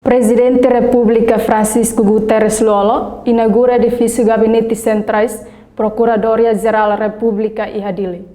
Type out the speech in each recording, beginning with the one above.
Presidente da República Francisco Guterres Luolo inaugura edifício Gabinete Centrais, Procuradoria-Geral da República e Hadili.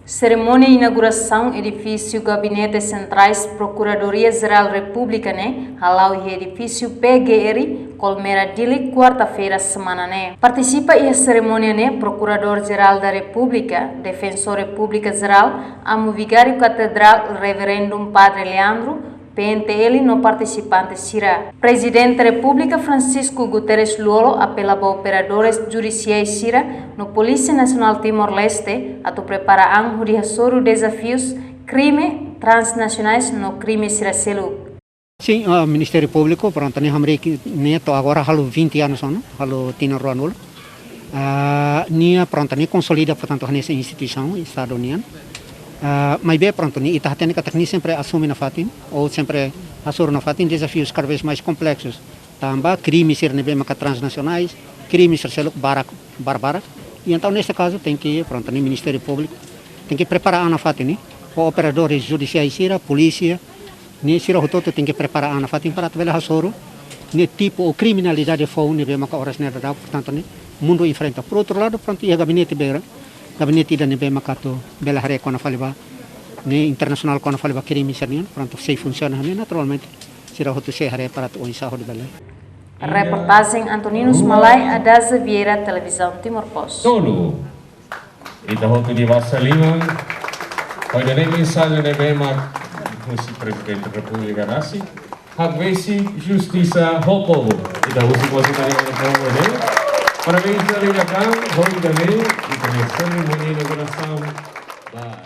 Cerimônia inauguração edifício Gabinete Centrais Procuradoria-Geral República halau e edifício PGR Colmera Dili quarta-feira semana Participa e a cerimônia Procurador-Geral da República, Defensor República Geral, amo Vigário Catedral Reverendum Padre Leandro, PNTL no participante Sira. Presidente da República Francisco Guterres Luolo apela a operadores judiciais Sira no Polícia Nacional Timor-Leste a preparar de resolver desafios crime transnacionais no crime Sira selu. Sim, o Ministério Público, pronto, neto agora halo 20 anos halo Tino Ruanul. Pronto, consolida portanto nessa instituição estadunidense. Mas bem, pronto, ita tem que sempre assume na fatin ou sempre assumir na fatin desafios cada vez mais complexos. Também crimes ser transnacionais, crimes ser bárbaros. E então neste caso tem que, pronto, o Ministério Público tem que preparar na fatin, operadores judiciais, polícia, todo tem que preparar na fatin para ter assoro, tipo de criminalidade foi horas portanto, mundo enfrenta. Por outro lado, pronto, e a gabinete beira. Gabinete da nebe makato bela hare quando faliba internacional quando faliba crime sernian pronto sei funciona naturalmente será hotu sei hare para o insaho de bela. Reportagem Antoninus Malay Adaza Vieira Televisão Timor Post. Solo ita hotu di Vasalima pada mensagem nebe mak Presidente da República Nasi hak vesi justiça hopovo ita usi positari hopovo Parabéns, Alina Kang, Holy Dame, e também cerimônia de inauguração da